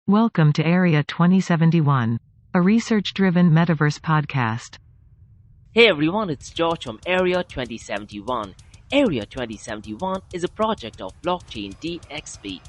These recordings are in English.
Welcome to Area 2071, a research-driven metaverse podcast. Hey everyone, it's George from Area 2071. Area 2071 is a project of Blockchain DXB.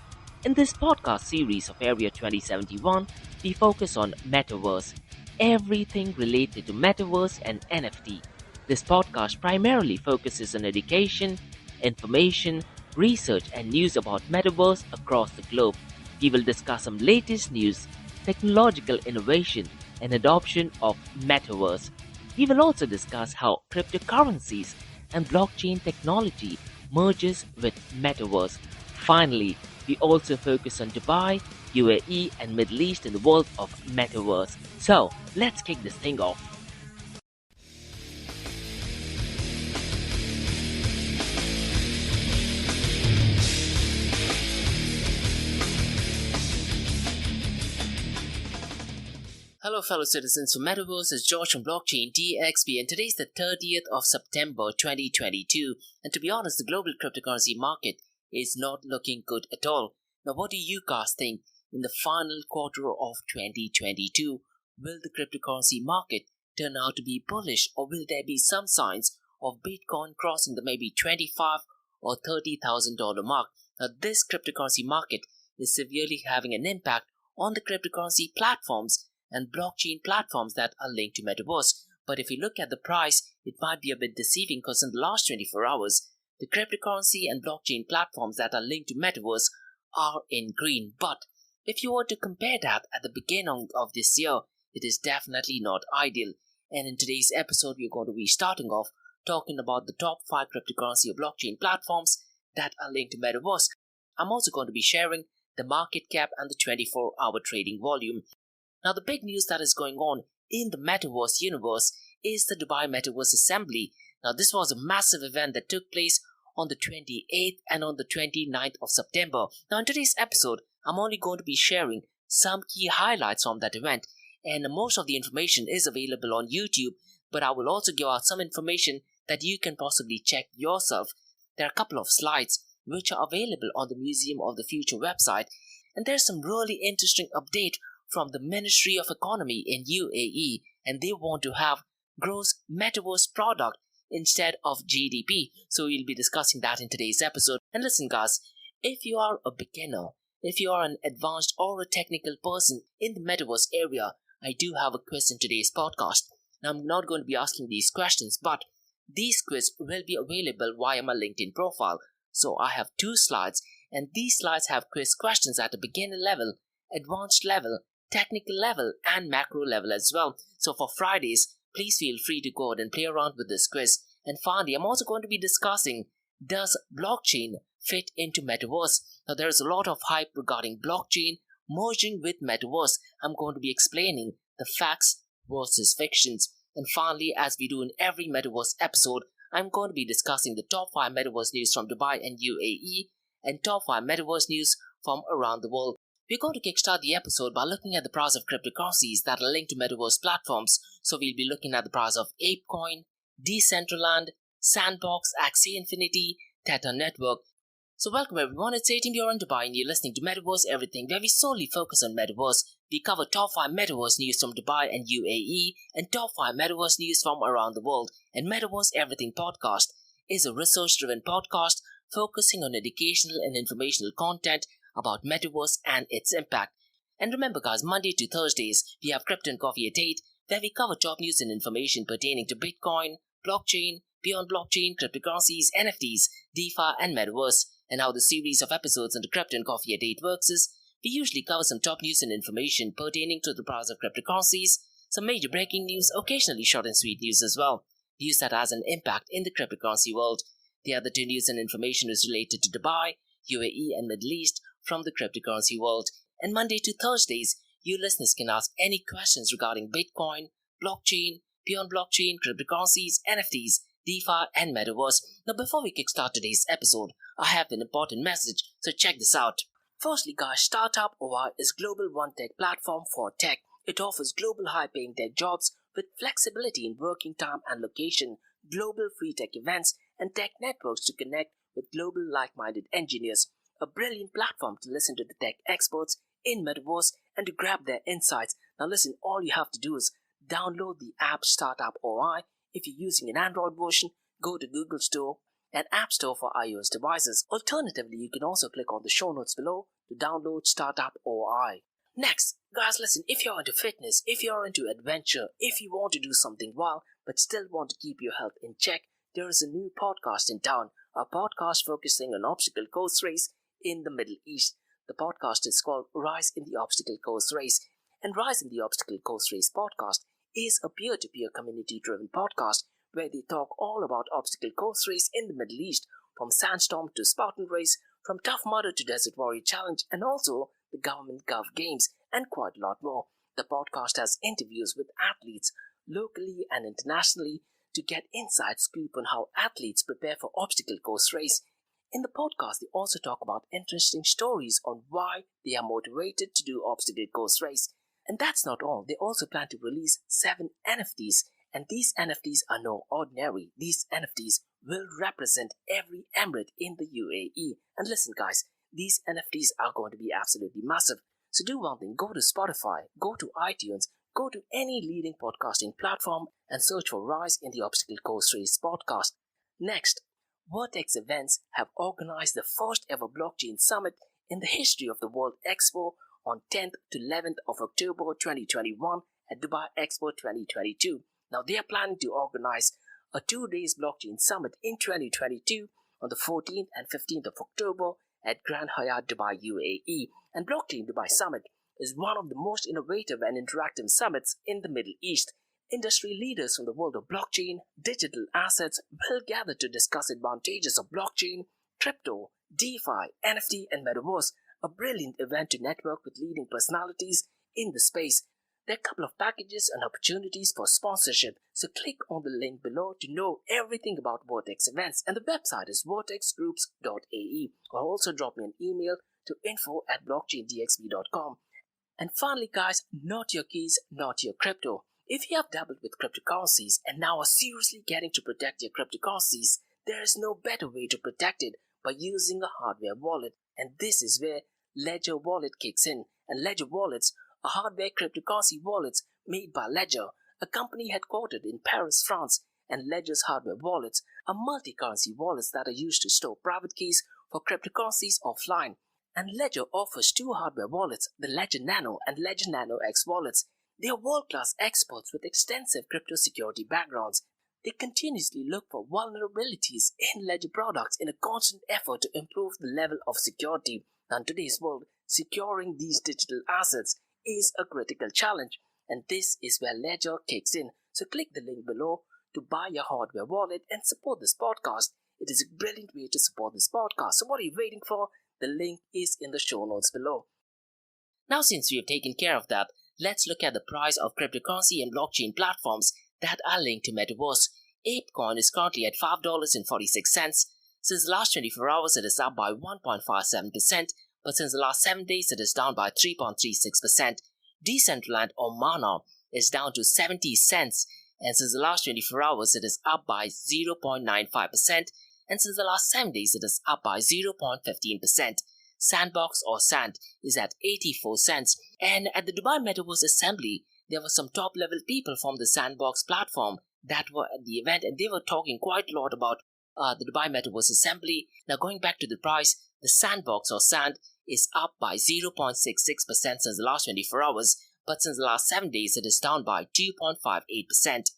In this podcast series of Area 2071, we focus on Metaverse, everything related to Metaverse and NFT. This podcast primarily focuses on education, information, research and news about Metaverse across the globe. We will discuss some latest news, technological innovation, and adoption of Metaverse. We will also discuss how cryptocurrencies and blockchain technology merges with Metaverse. Finally, we also focus on Dubai, UAE, and Middle East in the world of Metaverse. So, let's kick this thing off. Hello fellow citizens from Metaverse, it's George from Blockchain DXB and today's the 30th of September 2022 and to be honest the global cryptocurrency market is not looking good at all. Now what do you guys think in the final quarter of 2022? Will the cryptocurrency market turn out to be bullish or will there be some signs of Bitcoin crossing the maybe $25,000 or $30,000 mark? Now this cryptocurrency market is severely having an impact on the cryptocurrency platforms and blockchain platforms that are linked to Metaverse. But if you look at the price, it might be a bit deceiving because in the last 24 hours, the cryptocurrency and blockchain platforms that are linked to Metaverse are in green. But if you were to compare that at the beginning of this year, it is definitely not ideal. And in today's episode, we're going to be starting off talking about the top 5 cryptocurrency or blockchain platforms that are linked to Metaverse. I'm also going to be sharing the market cap and the 24-hour trading volume. Now, the big news that is going on in the Metaverse universe is the Dubai Metaverse Assembly. Now, this was a massive event that took place on the 28th and on the 29th of September. Now, in today's episode, I'm only going to be sharing some key highlights from that event. And most of the information is available on YouTube, but I will also give out some information that you can possibly check yourself. There are a couple of slides which are available on the Museum of the Future website. And there's some really interesting update from the Ministry of Economy in UAE, and they want to have gross metaverse product instead of GDP. So we'll be discussing that in today's episode. And listen guys, if you are a beginner, if you are an advanced or a technical person in the metaverse area, I do have a quiz in today's podcast. Now I'm not going to be asking these questions, but these quiz will be available via my LinkedIn profile. So I have 2 slides, and these slides have quiz questions at the beginner level, advanced level, technical level and macro level as well. So for Fridays, please feel free to go ahead and play around with this quiz. And finally, I'm also going to be discussing, does blockchain fit into Metaverse? Now there is a lot of hype regarding blockchain merging with Metaverse. I'm going to be explaining the facts versus fictions. And finally, as we do in every Metaverse episode, I'm going to be discussing the top 5 Metaverse news from Dubai and UAE and top 5 Metaverse news from around the world. We're going to kickstart the episode by looking at the price of cryptocurrencies that are linked to Metaverse platforms. So we'll be looking at the price of ApeCoin, Decentraland, Sandbox, Axie Infinity, Theta Network. So welcome everyone, it's 18 here in Dubai and you're listening to Metaverse Everything, where we solely focus on Metaverse. We cover top 5 Metaverse news from Dubai and UAE and top 5 Metaverse news from around the world. And Metaverse Everything podcast is a research-driven podcast focusing on educational and informational content about Metaverse and its impact. And remember guys, Monday to Thursdays, we have Crypto and Coffee at 8, where we cover top news and information pertaining to Bitcoin, blockchain, beyond blockchain, cryptocurrencies, NFTs, DeFi and Metaverse. And how the series of episodes on the Crypto and Coffee at 8 works is, we usually cover some top news and information pertaining to the price of cryptocurrencies, some major breaking news, occasionally short and sweet news as well, news that has an impact in the cryptocurrency world. The other 2 news and information is related to Dubai, UAE and Middle East, from the cryptocurrency world. And Monday to Thursdays, you listeners can ask any questions regarding Bitcoin, blockchain, beyond blockchain, cryptocurrencies, NFTs, DeFi and Metaverse. Now before we kickstart today's episode, I have an important message, so check this out. Firstly guys, Startup OI is global one-tech platform for tech. It offers global high-paying tech jobs with flexibility in working time and location, global free tech events and tech networks to connect with global like-minded engineers. A brilliant platform to listen to the tech experts in Metaverse and to grab their insights. Now listen, all you have to do is download the app Startup OI. If you're using an Android version, go to Google Store and App Store for iOS devices. Alternatively, you can also click on the show notes below to download Startup OI. Next, guys, listen, if you're into fitness, if you're into adventure, if you want to do something wild but still want to keep your health in check, there is a new podcast in town, a podcast focusing on obstacle course race in the Middle East. The podcast is called Rise in the Obstacle Course Race, and Rise in the Obstacle Course Race podcast is a peer-to-peer community-driven podcast where they talk all about obstacle course race in the Middle East, from Sandstorm to Spartan Race, from Tough Mudder to Desert Warrior Challenge, and also the Government Gov Games, and quite a lot more. The podcast has interviews with athletes locally and internationally to get inside scoop on how athletes prepare for obstacle course race. In the podcast, they also talk about interesting stories on why they are motivated to do obstacle course race. And that's not all. They also plan to release 7 NFTs, and these NFTs are no ordinary. These NFTs will represent every emirate in the UAE. And listen, guys, these NFTs are going to be absolutely massive. So do one thing, go to Spotify, go to iTunes, go to any leading podcasting platform and search for Rise in the Obstacle Course Race podcast. Next, Vertex Events have organized the first ever blockchain summit in the history of the World Expo on 10th to 11th of October 2021 at Dubai Expo 2022. Now they are planning to organize a 2 days blockchain summit in 2022 on the 14th and 15th of October at Grand Hyatt Dubai UAE. And Blockchain Dubai Summit is one of the most innovative and interactive summits in the Middle East. Industry leaders from the world of blockchain, digital assets will gather to discuss advantages of blockchain, crypto, DeFi, NFT, and Metaverse, a brilliant event to network with leading personalities in the space. There are a couple of packages and opportunities for sponsorship, so click on the link below to know everything about Vertex Events, and the website is vertexgroups.ae, or also drop me an email to info@blockchaindxb.com. And finally, guys, not your keys, not your crypto. If you have dabbled with cryptocurrencies and now are seriously getting to protect your cryptocurrencies, there is no better way to protect it by using a hardware wallet. And this is where Ledger Wallet kicks in. And Ledger Wallets are hardware cryptocurrency wallets made by Ledger, a company headquartered in Paris, France. And Ledger's hardware wallets are multi-currency wallets that are used to store private keys for cryptocurrencies offline. And Ledger offers 2 hardware wallets, the Ledger Nano and Ledger Nano X wallets. They are world-class experts with extensive crypto security backgrounds. They continuously look for vulnerabilities in Ledger products in a constant effort to improve the level of security. Now, in today's world, securing these digital assets is a critical challenge, and this is where Ledger kicks in. So click the link below to buy your hardware wallet and support this podcast. It is a brilliant way to support this podcast. So what are you waiting for? The link is in the show notes below. Now, since we have taken care of that, let's look at the price of cryptocurrency and blockchain platforms that are linked to Metaverse. ApeCoin is currently at $5.46. Since the last 24 hours, it is up by 1.57%, but since the last 7 days, it is down by 3.36%. Decentraland or Mana is down to 70 cents, and since the last 24 hours, it is up by 0.95%, and since the last 7 days, it is up by 0.15%. Sandbox or Sand is at 84 cents, and at the Dubai Metaverse Assembly, there were some top-level people from the Sandbox platform that were at the event, and they were talking quite a lot about the Dubai Metaverse Assembly. Now, going back to the price, the Sandbox or Sand is up by 0.66% since the last 24 hours, but since the last 7 days, it is down by 2.58%.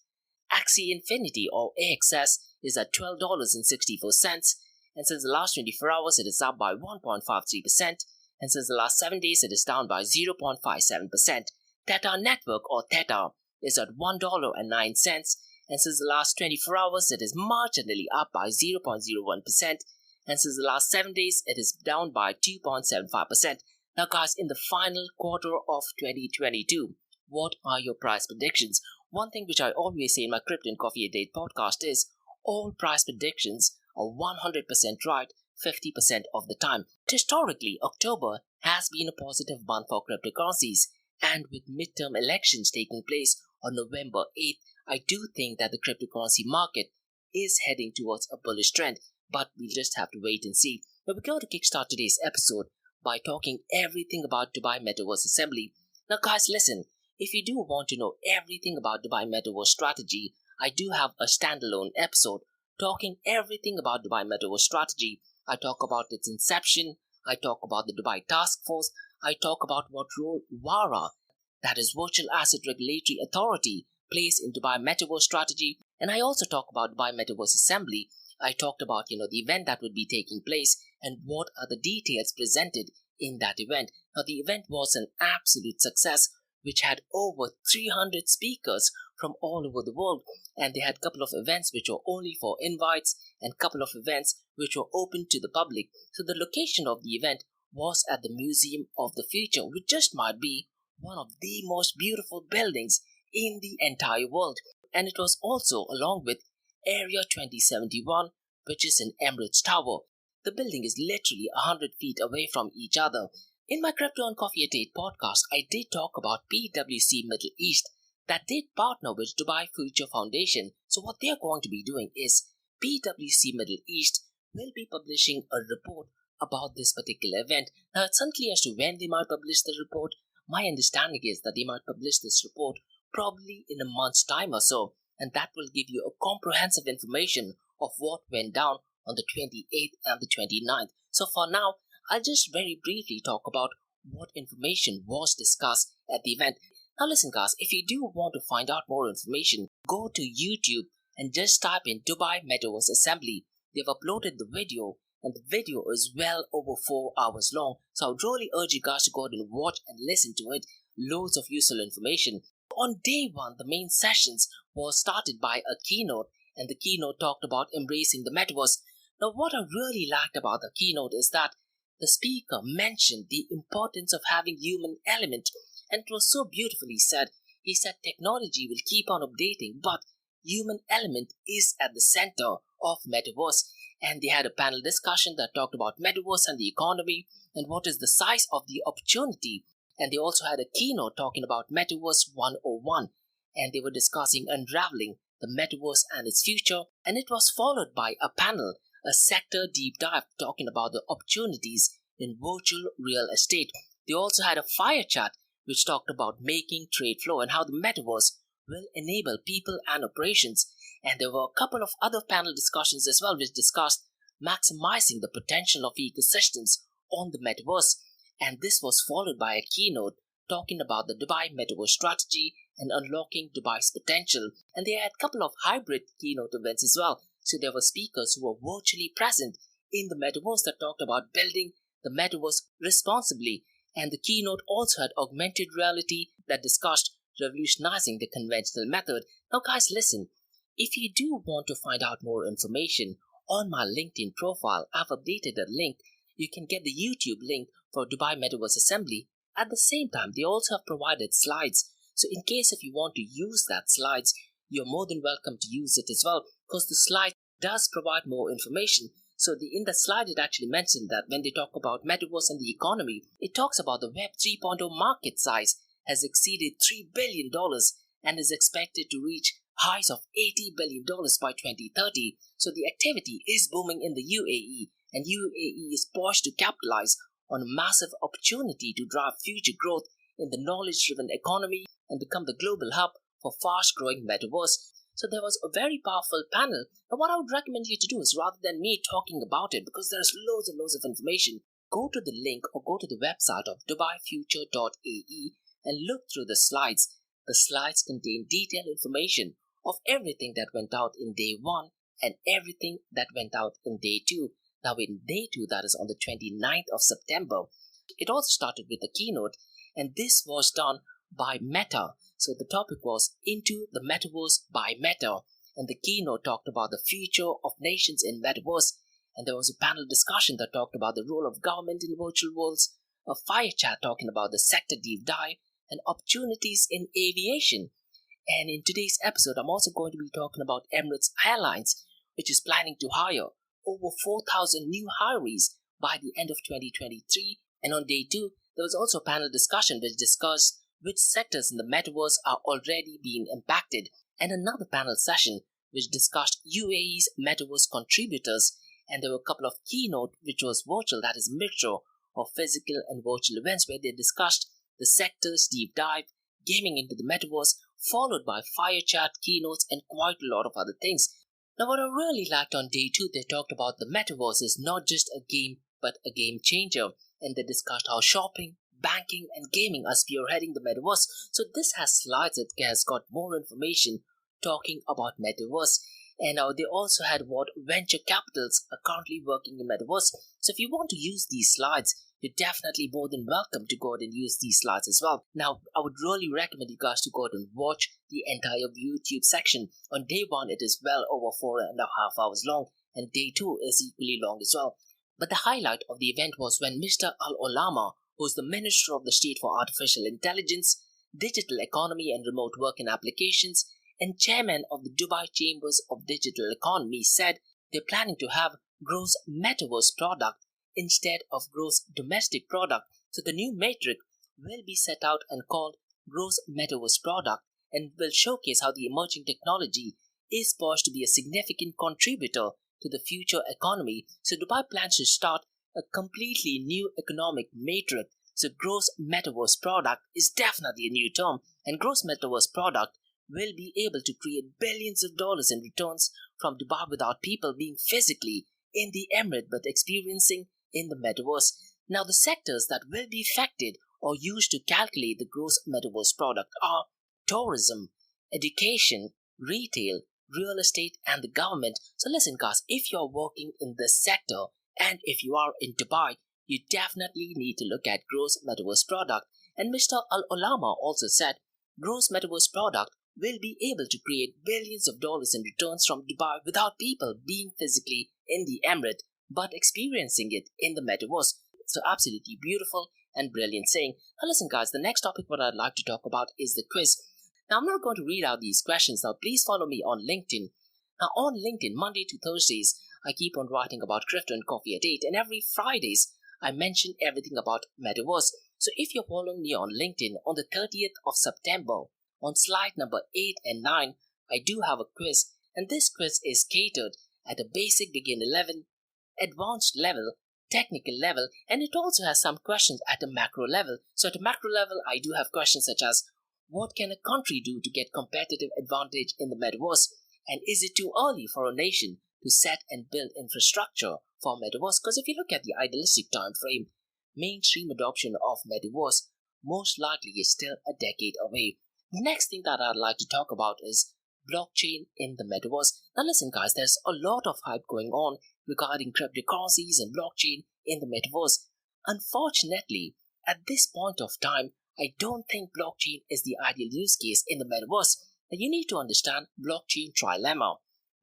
Axie Infinity or AXS is at $12.64, and since the last 24 hours, it is up by 1.53%, and since the last 7 days, it is down by 0.57%. Theta Network or Theta is at $1.09, and since the last 24 hours, it is marginally up by 0.01%, and since the last 7 days, it is down by 2.75%. Now, guys, in the final quarter of 2022, what are your price predictions? One thing which I always say in my Crypto and Coffee a Day podcast is all price predictions are 100% right 50% of the time. Historically, October has been a positive month for cryptocurrencies, and with midterm elections taking place on November 8th, I do think that the cryptocurrency market is heading towards a bullish trend, but we'll just have to wait and see. But we're going to kickstart today's episode by talking everything about Dubai Metaverse Assembly. Now guys, listen, if you do want to know everything about Dubai Metaverse strategy, I do have a standalone episode talking everything about Dubai Metaverse strategy. I talk about its inception, I talk about the Dubai Task Force, I talk about what role VARA, that is Virtual Asset Regulatory Authority, plays in Dubai Metaverse strategy, and I also talk about Dubai Metaverse Assembly. I talked about, the event that would be taking place and what are the details presented in that event. Now, the event was an absolute success, which had over 300 speakers from all over the world, and they had a couple of events which were only for invites and a couple of events which were open to the public. So the location of the event was at the Museum of the Future, which just might be one of the most beautiful buildings in the entire world. And it was also along with Area 2071, which is in Emirates Tower. The building is literally 100 feet away from each other. In my Crypto and Coffee at 8 podcast, I did talk about PwC Middle East that did partner with Dubai Future Foundation. So what they are going to be doing is PwC Middle East will be publishing a report about this particular event. Now it's unclear as to when they might publish the report. My understanding is that they might publish this report probably in a month's time or so, and that will give you a comprehensive information of what went down on the 28th and the 29th. So for now, I'll just very briefly talk about what information was discussed at the event. Now listen guys, if you do want to find out more information, go to YouTube and just type in Dubai Metaverse Assembly. They've uploaded the video, and the video is well over 4 hours long. So I would really urge you guys to go ahead and watch and listen to it. Loads of useful information. On day one, the main sessions was started by a keynote, and the keynote talked about embracing the metaverse. Now what I really liked about the keynote is that the speaker mentioned the importance of having human element, and it was so beautifully said. He said technology will keep on updating, but human element is at the center of metaverse. And they had a panel discussion that talked about metaverse and the economy and what is the size of the opportunity. And they also had a keynote talking about Metaverse 101, and they were discussing unraveling the metaverse and its future. And it was followed by a panel, a sector deep dive talking about the opportunities in virtual real estate. They also had a fire chat which talked about making trade flow and how the metaverse will enable people and operations. And there were a couple of other panel discussions as well which discussed maximizing the potential of ecosystems on the metaverse. And this was followed by a keynote talking about the Dubai Metaverse strategy and unlocking Dubai's potential. And they had a couple of hybrid keynote events as well. So there were speakers who were virtually present in the metaverse that talked about building the metaverse responsibly. And the keynote also had augmented reality that discussed revolutionizing the conventional method. Now guys, listen, if you do want to find out more information on my LinkedIn profile, I've updated a link. You can get the YouTube link for Dubai Metaverse Assembly. At the same time, they also have provided slides. So in case if you want to use that slides, you're more than welcome to use it as well, because the slide does provide more information. So in the slide, it actually mentioned that when they talk about metaverse and the economy, it talks about the Web 3.0 market size has exceeded $3 billion and is expected to reach highs of $80 billion by 2030. So the activity is booming in the UAE, and UAE is poised to capitalize on a massive opportunity to drive future growth in the knowledge-driven economy and become the global hub for fast-growing metaverse. So there was a very powerful panel. Now what I would recommend you to do is, rather than me talking about it, because there's loads and loads of information, go to the link or go to the website of dubaifuture.ae and look through the slides. The slides contain detailed information of everything that went out in day 1 and everything that went out in day 2. Now in day 2, that is on the 29th of September, it also started with a keynote, and this was done by Meta. So the topic was Into the Metaverse by Meta, and the keynote talked about the future of nations in Metaverse. And there was a panel discussion that talked about the role of government in virtual worlds, a fire chat talking about the sector deep dive, and opportunities in aviation. And in today's episode, I'm also going to be talking about Emirates Airlines, which is planning to hire over 4,000 new hirees by the end of 2023. And on day 2, there was also a panel discussion which discussed which sectors in the metaverse are already being impacted, and another panel session which discussed UAE's metaverse contributors. And there were a couple of keynote which was virtual, that is mixture of physical and virtual events, where they discussed the sectors deep dive, gaming into the metaverse, followed by fire chat, keynotes, and quite a lot of other things. Now, what I really liked on day 2, they talked about the metaverse is not just a game, but a game changer. And they discussed how shopping, banking, and gaming are spearheading the metaverse. So this has slides that has got more information talking about metaverse. And they also had what venture capitals are currently working in metaverse. So if you want to use these slides, you're definitely more than welcome to go ahead and use these slides as well. Now, I would really recommend you guys to go ahead and watch the entire YouTube section. On day 1, it is well over 4.5 hours long, and day 2 is equally long as well. But the highlight of the event was when Mr. Al-Olama, who's the Minister of the State for Artificial Intelligence, Digital Economy and Remote Work and Applications, and Chairman of the Dubai Chambers of Digital Economy, said they're planning to have gross metaverse product instead of gross domestic product. So the new metric will be set out and called gross metaverse product and will showcase how the emerging technology is poised to be a significant contributor to the future economy. So Dubai plans to start a completely new economic metric. So gross metaverse product is definitely a new term, and gross metaverse product will be able to create billions of dollars in returns from Dubai without people being physically in the emirate but experiencing in the metaverse. Now, the sectors that will be affected or used to calculate the gross metaverse product are tourism, education, retail, real estate, and the government. So listen guys, if you're working in this sector and if you are in Dubai, you definitely need to look at gross metaverse product. And Mr. Al-Olama also said gross metaverse product will be able to create billions of dollars in returns from Dubai without people being physically in the emirate but experiencing it in the metaverse. So absolutely beautiful and brilliant saying. Now listen guys, the next topic what I'd like to talk about is the quiz. Now I'm not going to read out these questions. Now please follow me on LinkedIn. Now on LinkedIn, Monday to Thursdays, I keep on writing about crypto and coffee at 8, and every Fridays I mention everything about metaverse. So if you're following me on LinkedIn, on the 30th of September, on slide number 8 and 9, I do have a quiz, and this quiz is catered at a basic, beginner level, advanced level, technical level, and it also has some questions at a macro level. So at a macro level, I do have questions such as, what can a country do to get competitive advantage in the metaverse? And is it too early for a nation to set and build infrastructure for metaverse? Because if you look at the idealistic time frame, mainstream adoption of metaverse most likely is still a decade away. The next thing that I'd like to talk about is blockchain in the metaverse. Now listen guys, there's a lot of hype going on regarding cryptocurrencies and blockchain in the metaverse. Unfortunately, at this point of time, I don't think blockchain is the ideal use case in the metaverse. Now you need to understand blockchain trilemma.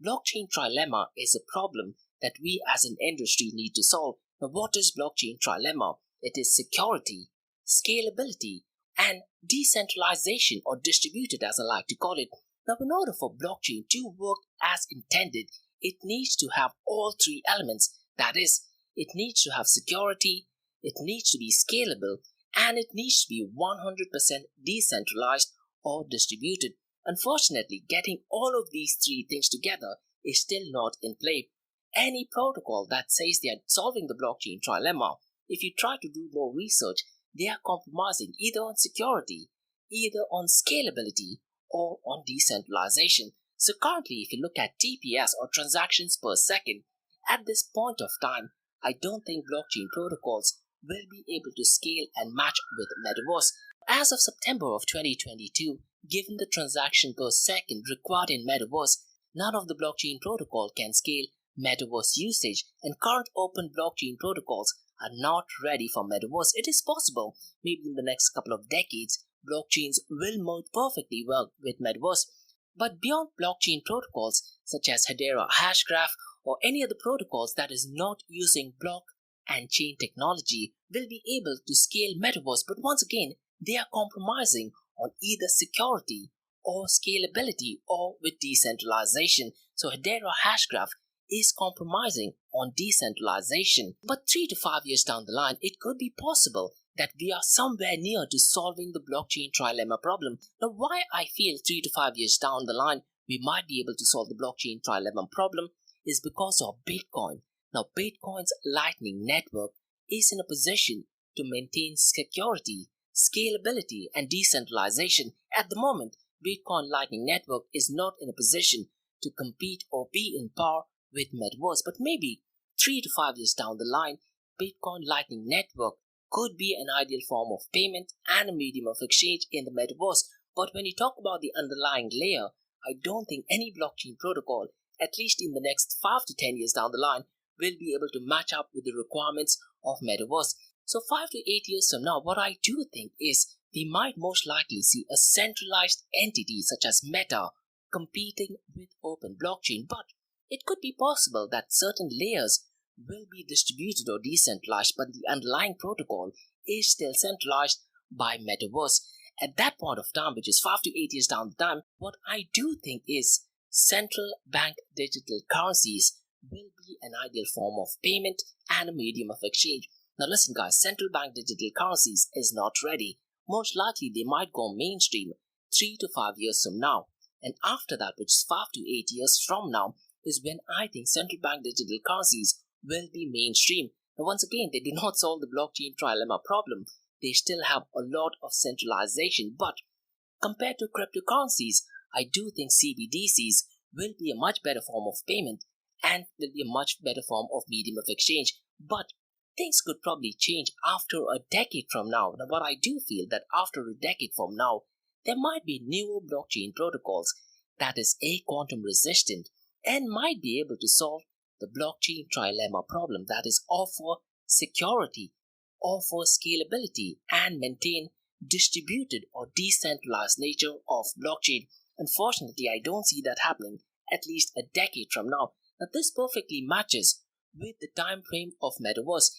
Blockchain trilemma is a problem that we as an industry need to solve. Now what is blockchain trilemma? It is security, scalability, and decentralization, or distributed as I like to call it. Now in order for blockchain to work as intended, it needs to have all 3 elements. That is, it needs to have security, it needs to be scalable, and it needs to be 100% decentralized or distributed. Unfortunately, getting all of these 3 things together is still not in play. Any protocol that says they are solving the blockchain trilemma, if you try to do more research, they are compromising either on security, either on scalability, or on decentralization. So currently, if you look at TPS, or transactions per second, at this point of time, I don't think blockchain protocols will be able to scale and match with Metaverse. As of September of 2022, given the transaction per second required in Metaverse, none of the blockchain protocol can scale Metaverse usage, and current open blockchain protocols are not ready for Metaverse. It is possible, maybe in the next couple of decades, blockchains will merge perfectly well with Metaverse. But beyond blockchain protocols such as Hedera Hashgraph or any other protocols that is not using block and chain technology will be able to scale Metaverse. But once again, they are compromising on either security or scalability or with decentralization. So Hedera Hashgraph is compromising on decentralization. But 3 to 5 years down the line, it could be possible that we are somewhere near to solving the blockchain trilemma problem. Now, why I feel 3 to 5 years down the line we might be able to solve the blockchain trilemma problem is because of Bitcoin. Now, Bitcoin's Lightning Network is in a position to maintain security, scalability, and decentralization. At the moment, Bitcoin Lightning Network is not in a position to compete or be in par with Metaverse, but maybe 3 to 5 years down the line, Bitcoin Lightning Network could be an ideal form of payment and a medium of exchange in the Metaverse. But when you talk about the underlying layer, I don't think any blockchain protocol, at least in the next 5 to 10 years down the line, will be able to match up with the requirements of Metaverse. So 5 to 8 years from now, what I do think is we might most likely see a centralized entity such as Meta competing with open blockchain, but it could be possible that certain layers will be distributed or decentralized, but the underlying protocol is still centralized by Metaverse. At that point of time, which is 5 to 8 years down the time, what I do think is central bank digital currencies will be an ideal form of payment and a medium of exchange. Now listen guys, central bank digital currencies is not ready. Most likely they might go mainstream 3 to 5 years from now. And after that, which is 5 to 8 years from now, is when I think central bank digital currencies will be mainstream. Now once again, they do not solve the blockchain trilemma problem. They still have a lot of centralization, but compared to cryptocurrencies, I do think CBDCs will be a much better form of payment and will be a much better form of medium of exchange. But things could probably change after a decade from now. Now, but I do feel that after a decade from now, there might be newer blockchain protocols that is quantum resistant and might be able to solve the blockchain trilemma problem, that is offer security, offer scalability, and maintain distributed or decentralized nature of blockchain. Unfortunately, I don't see that happening at least a decade from now. Now, this perfectly matches with the time frame of Metaverse.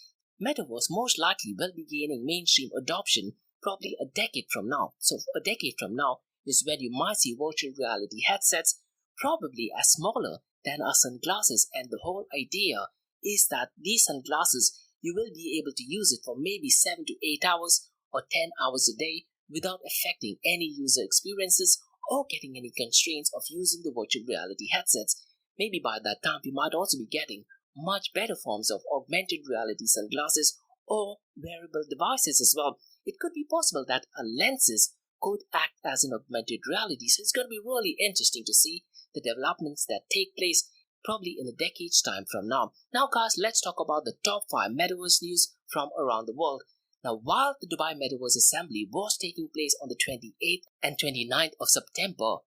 Metaverse most likely will be gaining mainstream adoption probably a decade from now. So a decade from now is when you might see virtual reality headsets probably as smaller than our sunglasses, and the whole idea is that these sunglasses, you will be able to use it for maybe 7 to 8 hours or 10 hours a day without affecting any user experiences or getting any constraints of using the virtual reality headsets. Maybe by that time we might also be getting much better forms of augmented reality sunglasses or wearable devices as well. It could be possible that our lenses could act as an augmented reality, so it's going to be really interesting to see the developments that take place probably in a decade's time from now. Now guys, let's talk about the top 5 Metaverse news from around the world. Now, while the Dubai Metaverse Assembly was taking place on the 28th and 29th of September,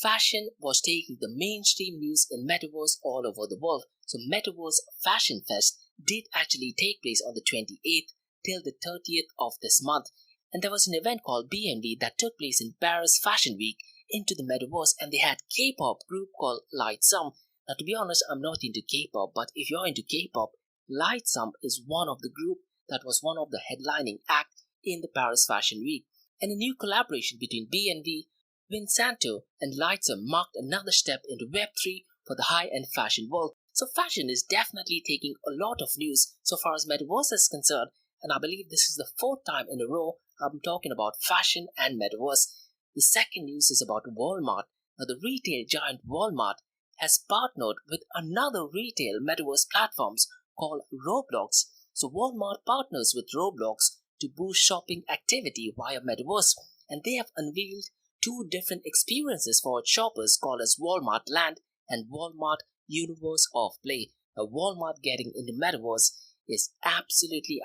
fashion was taking the mainstream news in Metaverse all over the world. So Metaverse Fashion Fest did actually take place on the 28th till the 30th of this month. And there was an event called BNB that took place in Paris Fashion Week into the Metaverse, and they had K-pop group called Lightsum. Now to be honest, I'm not into K-pop, but if you're into K-pop, Lightsum is one of the group that was one of the headlining act in the Paris Fashion Week. And a new collaboration between BNB, Vinsanto and Lightsum marked another step into Web3 for the high-end fashion world. So fashion is definitely taking a lot of news so far as Metaverse is concerned, and I believe this is the 4th time in a row I'm talking about fashion and Metaverse. The second news is about Walmart. Now the retail giant Walmart has partnered with another retail Metaverse platforms called Roblox. So Walmart partners with Roblox to boost shopping activity via Metaverse, and they have unveiled 2 different experiences for its shoppers called as Walmart Land and Walmart Universe of Play. Now Walmart getting into Metaverse is absolutely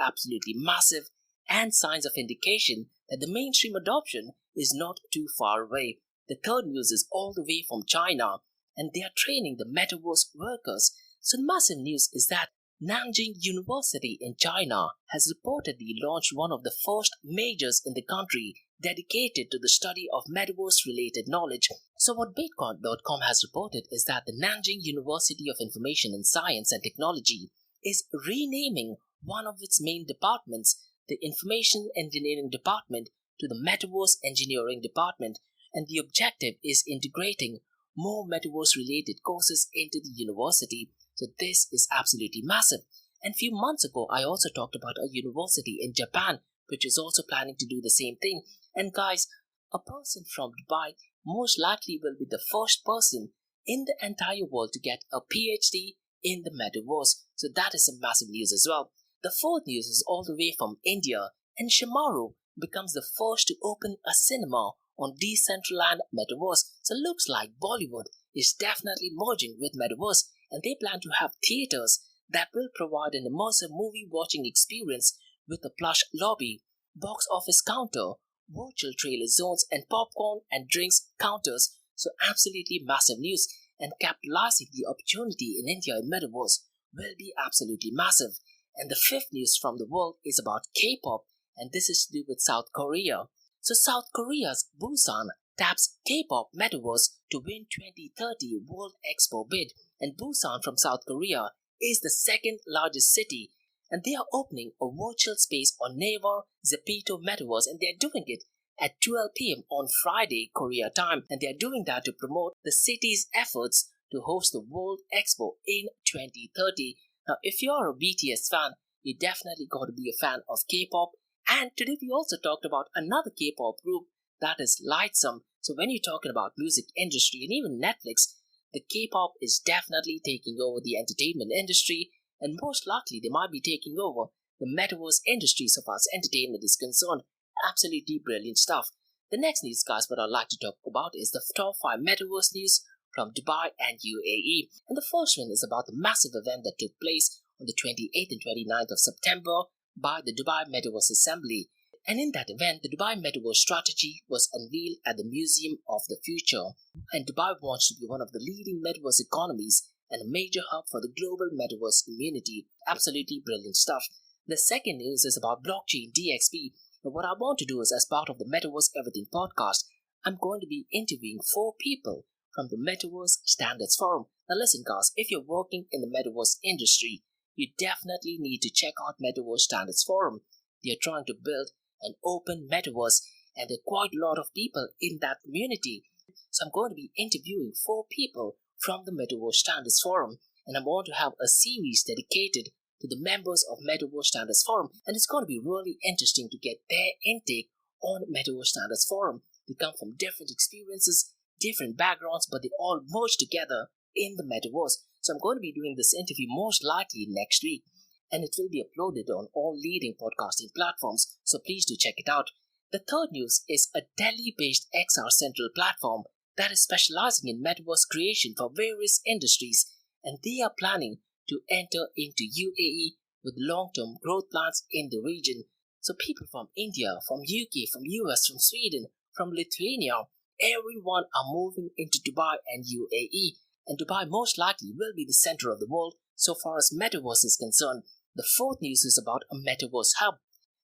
massive, and signs of indication that the mainstream adoption is not too far away. The third news is all the way from China, and they are training the Metaverse workers. So the massive news is that Nanjing University in China has reportedly launched one of the first majors in the country dedicated to the study of Metaverse-related knowledge. So what Bitcoin.com has reported is that the Nanjing University of Information and Science and Technology is renaming one of its main departments, the Information Engineering Department, to the Metaverse Engineering Department, and the objective is integrating more Metaverse-related courses into the university. So this is absolutely massive. And a few months ago, I also talked about a university in Japan, which is also planning to do the same thing. And guys, a person from Dubai most likely will be the first person in the entire world to get a PhD in the Metaverse. So that is some massive news as well. The fourth news is all the way from India, and Shimaru becomes the first to open a cinema on Decentraland Metaverse. So it looks like Bollywood is definitely merging with Metaverse, and they plan to have theaters that will provide an immersive movie watching experience with a plush lobby, box office counter, virtual trailer zones, and popcorn and drinks counters. So absolutely massive news, and capitalizing the opportunity in India in Metaverse will be absolutely massive. And the fifth news from the world is about K-pop, and this is to do with South Korea. So South Korea's Busan taps K-pop Metaverse to win 2030 World Expo bid, and Busan from South Korea is the second largest city, and they are opening a virtual space on Naver Zepito Metaverse, and they are doing it at 12 p.m. on Friday, Korea time, and they are doing that to promote the city's efforts to host the World Expo in 2030. Now, if you're a BTS fan, you definitely got to be a fan of K-pop, and today we also talked about another K-pop group, that is Lightsum. So when you're talking about music industry and even Netflix, the K-pop is definitely taking over the entertainment industry, and most likely they might be taking over the metaverse industry so far as entertainment is concerned. Absolutely brilliant stuff. The next news, guys, what I'd like to talk about is the top 5 metaverse news from Dubai and UAE. And the first one is about the massive event that took place on the 28th and 29th of September by the Dubai Metaverse Assembly. And in that event, the Dubai Metaverse strategy was unveiled at the Museum of the Future. And Dubai wants to be one of the leading metaverse economies and a major hub for the global metaverse community. Absolutely brilliant stuff. The second news is about Blockchain DXB. And what I want to do is, as part of the Metaverse Everything podcast, I'm going to be interviewing 4 people from the Metaverse Standards Forum. Now listen, guys, if you're working in the metaverse industry, you definitely need to check out Metaverse Standards Forum. They are trying to build an open metaverse, and there are quite a lot of people in that community. So I'm going to be interviewing 4 people from the Metaverse Standards Forum, and I want to have a series dedicated to the members of Metaverse Standards Forum, and it's going to be really interesting to get their intake on Metaverse Standards Forum. They come from different experiences, different backgrounds, but they all merge together in the metaverse. So I'm going to be doing this interview most likely next week, and it will be uploaded on all leading podcasting platforms, so please do check it out. The third news is a Delhi-based XR Central platform that is specializing in metaverse creation for various industries, and they are planning to enter into UAE with long-term growth plans in the region. So people from India, from UK, from US, from Sweden, from Lithuania, everyone are moving into Dubai and UAE, and Dubai most likely will be the center of the world so far as metaverse is concerned. The fourth news is about a metaverse hub,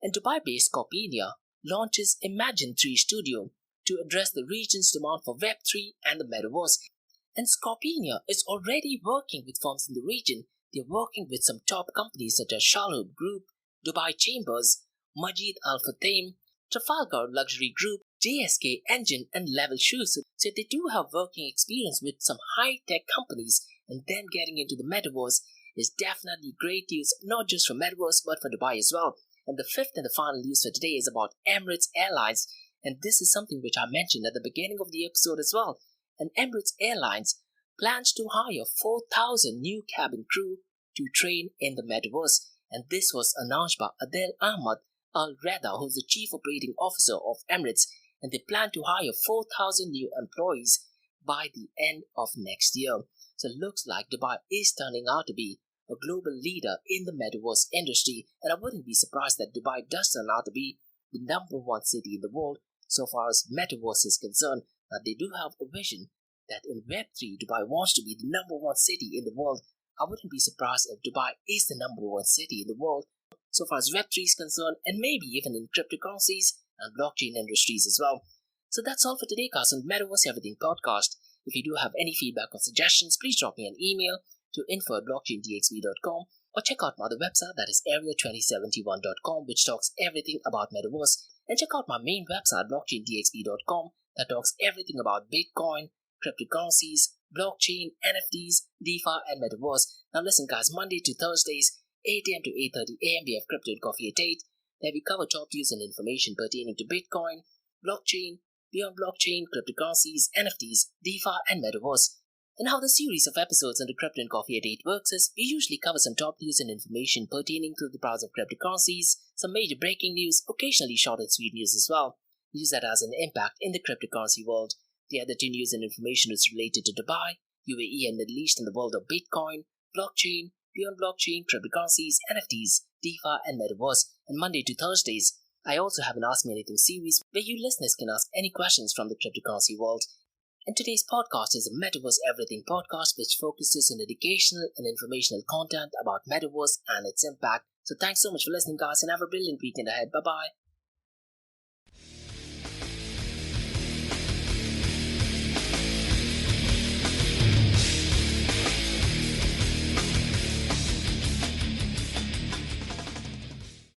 and Dubai-based Scorpinia launches Imagine 3 Studio to address the region's demand for Web3 and the metaverse. And Scorpinia is already working with firms in the region. They're working with some top companies such as Shalhoub Group, Dubai Chambers, Majid Al Futtaim, Trafalgar Luxury Group, JSK Engine, and Level Shoes. So they do have working experience with some high-tech companies, and them getting into the metaverse is definitely great news, not just for metaverse but for Dubai as well. And the fifth and the final news for today is about Emirates Airlines, and this is something which I mentioned at the beginning of the episode as well. And Emirates Airlines plans to hire 4,000 new cabin crew to train in the metaverse, and this was announced by Adel Ahmad Al Reda, who's the Chief Operating Officer of Emirates, and they plan to hire 4,000 new employees by the end of next year. So it looks like Dubai is turning out to be a global leader in the metaverse industry, and I wouldn't be surprised that Dubai does turn out to be the number 1 city in the world so far as metaverse is concerned. Now they do have a vision that in Web3 Dubai wants to be the number 1 city in the world. I wouldn't be surprised if Dubai is the number 1 city in the world so far as Web3 is concerned, and maybe even in cryptocurrencies and blockchain industries as well. So that's all for today, guys, on Metaverse Everything podcast. If you do have any feedback or suggestions, please drop me an email to info@blockchaindxb.com, or check out my other website, that is area2071.com, which talks everything about Metaverse. And check out my main website, blockchaindxb.com, that talks everything about Bitcoin, cryptocurrencies, blockchain, NFTs, DeFi, and Metaverse. Now listen, guys, Monday to Thursdays, 8 a.m. to 8:30 a.m. we have Crypto and Coffee at 8, where we cover top news and information pertaining to Bitcoin, blockchain, beyond blockchain, cryptocurrencies, NFTs, DeFi, and Metaverse. And how the series of episodes on the Crypto and Coffee at 8 works is, we usually cover some top news and information pertaining to the price of cryptocurrencies, some major breaking news, occasionally short and sweet news as well, news that has an impact in the cryptocurrency world. The other two news and information is related to Dubai, UAE and Middle East, and the world of Bitcoin, blockchain, beyond blockchain, cryptocurrencies, NFTs, DeFi and Metaverse. And Monday to Thursdays, I also have an Ask Me Anything series where you listeners can ask any questions from the cryptocurrency world. And today's podcast is a Metaverse Everything podcast which focuses on educational and informational content about Metaverse and its impact. So thanks so much for listening, guys, and have a brilliant weekend ahead. Bye-bye.